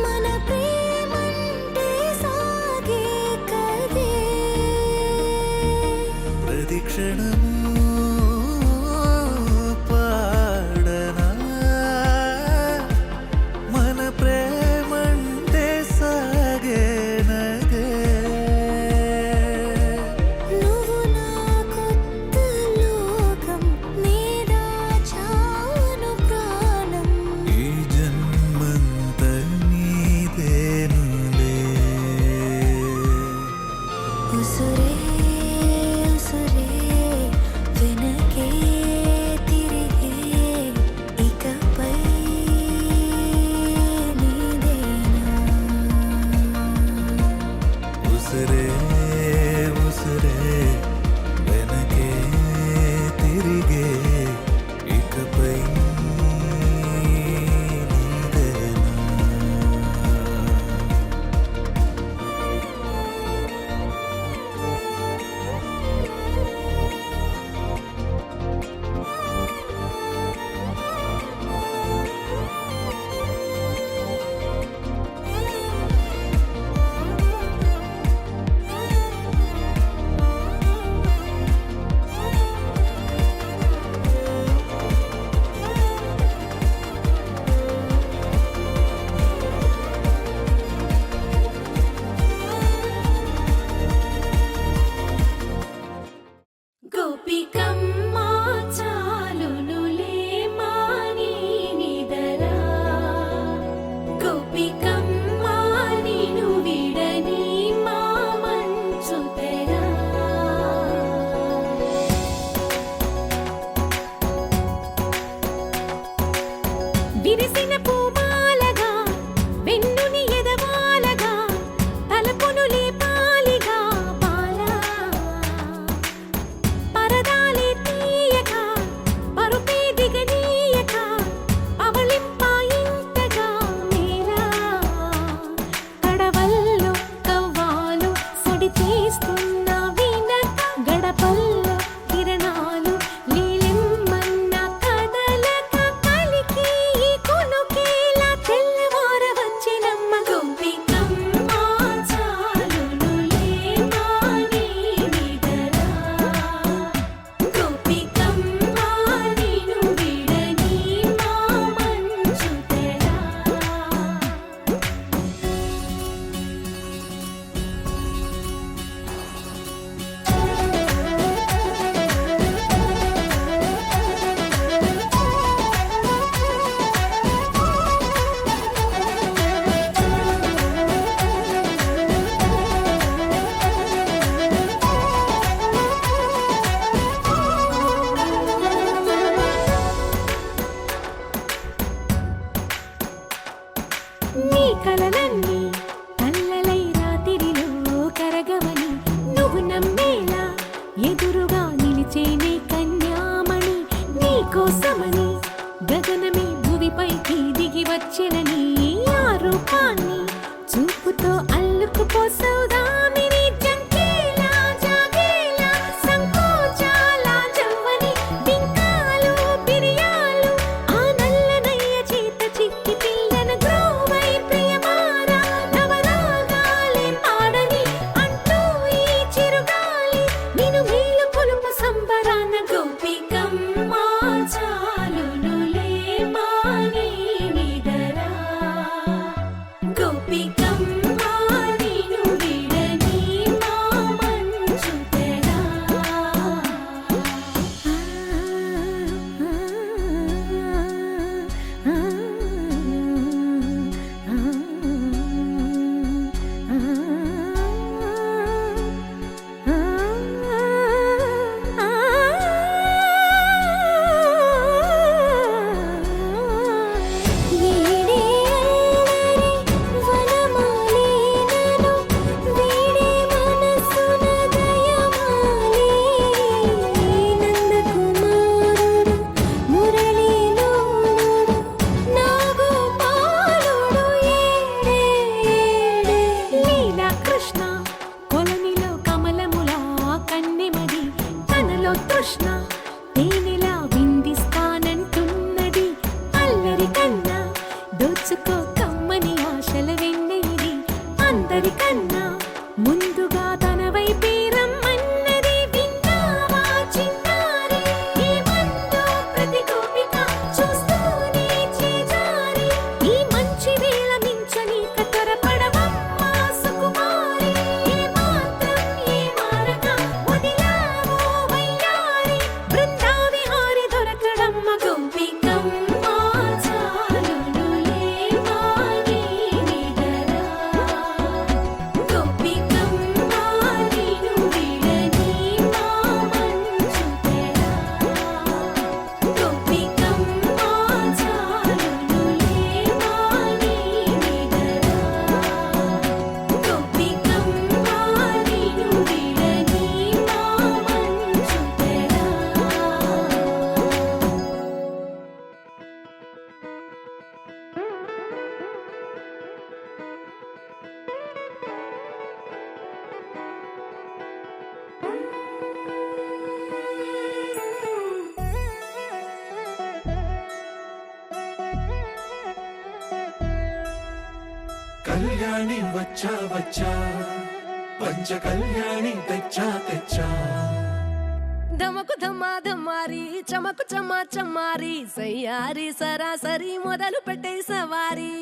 మన ప్రేమంటే సాగే కదే ప్రతిక్షణము పాడనా మన ప్రేమంటే సాగేనగే నువ్వు నా కొత్త లోకం నీదా చాను ప్రాణం ఈ జన్మంత నీదేనులే ఉసురే ఉసురే వెనకే తిరిగే ఇకపై నీదేనా ఉసిరే ఉసిరే వెనకే తిరిగే ఇకపై నీదేనా గోపికమ్మా చాలునులే మాని నిదరా గోపికమ్మా నిను విడని మా మంచు తెరా విరిసిన పూమాలగా వెన్నుని ఎదవాలగా తలపును లేపాలిగా బాలా పరదాలే తీయక పరుపే దిగనీయక అవలింపాయింతగా మేరా కడవల్లో కవ్వాలు సడి చేస్తున్న వినక గడపల్లో కిరణాలు నీలిమ్మన్న కదలక కలికి ఈ కొనుకేలా తెల్లవార వచ్చినమ్మ గోపికమ్మ చాలునులే మాని నిదరా గోపికమ్మ నిను విడని మా మంచు తెరా నీ కలలన్నీ కల్లలై రాత్రిలో కరగవని నువ్వు నమ్మేలా ఎదురుగా నిలిచేనే కన్యామణి నీ కోసమని గగనమే భువిపైకి దిగి వచ్చెనని ఆ రూపాన్ని చూపుతో అల్లుకుపోసౌదామిని జంకేలా జాగేలా సంకోచాల జవ్వని బింకాలు బిరియా కళ్యాణి వచ్చా వచ్చా పంచ కళ్యాణి తెచ్చా తెచ్చా ధమకు ధమ్మా ధమ్మారి చమకు చమ్మా చమ్మారి సయ్యారి సరాసరి మొదలు పెట్టే సవారి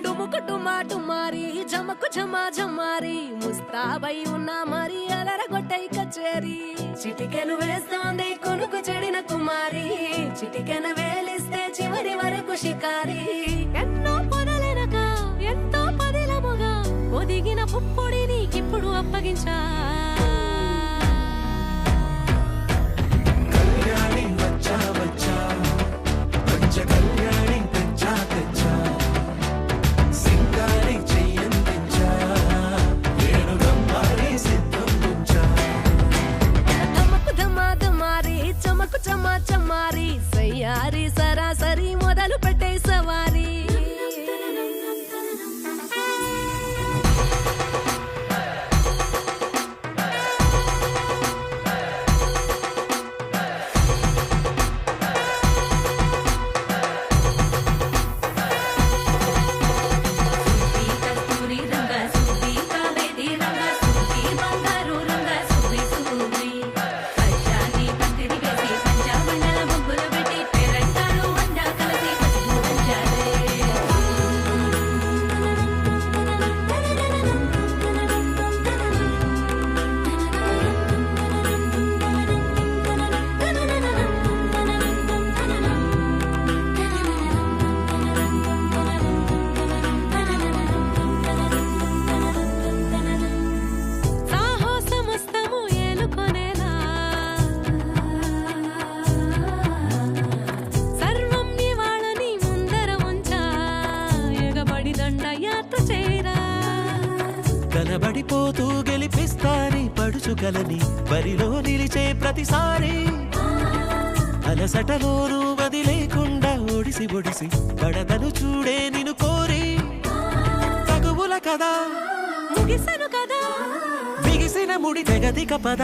డుముకు డుమా డుమారి జమకు ఝమా ఝమారి ముస్తాబై ఉన్నా మరి అలరగొట్టై కచేరి చిటికెను వేస్తోంది కొనుకు చెడిన కుమారి చిటికెను వేలిస్తే చివరి వరకు షికారి ఎన్నో పొదలెనక ఎంతో పదిలముగా ఒదిగిన పుప్పొడి నీకిప్పుడు అప్పగించా కళ్యాణి వచ్చా వచ్చా పంచ కళ్యాణి తెచ్చా తెచ్చా సింగారి చెయ్యందించా ఏడుగమ్మారి సిద్ధం ఉంచా ధమకు ధమ్మా ధమారి చమకు చమ్మా చమ్మారి సయ్యారి సరాసరి మొదలు పెట్టే సవారి కస్తూరి రంగ సుబ్బి కావేరి రంగ సుబ్బి బంగారు రంగ సుబ్బి సుబ్బి పచ్చాని పందిరి వేసి పంచామండల ముగ్గులు పెట్టి పేరంటాలు వండా కలిసి పసుపు పంచాలే సాహసమస్తము ఏలుకొనేలా సర్వం ఇవాళని ముందర ఉంచా ఎగబడి దండ యాత్ర చేరా కనబడిపోతూ గెలిపిస్తాని పడుచుగలని బరిలో నిలిచే ప్రతిసారి అలసటలోనూ వదిలేకుండా ఒడిసి ఒడిసి పడదను చూడే నిన్ను కోరి తగువుల కదా ముగిసను కదా బిగిసిన ముడి తెగదిక పద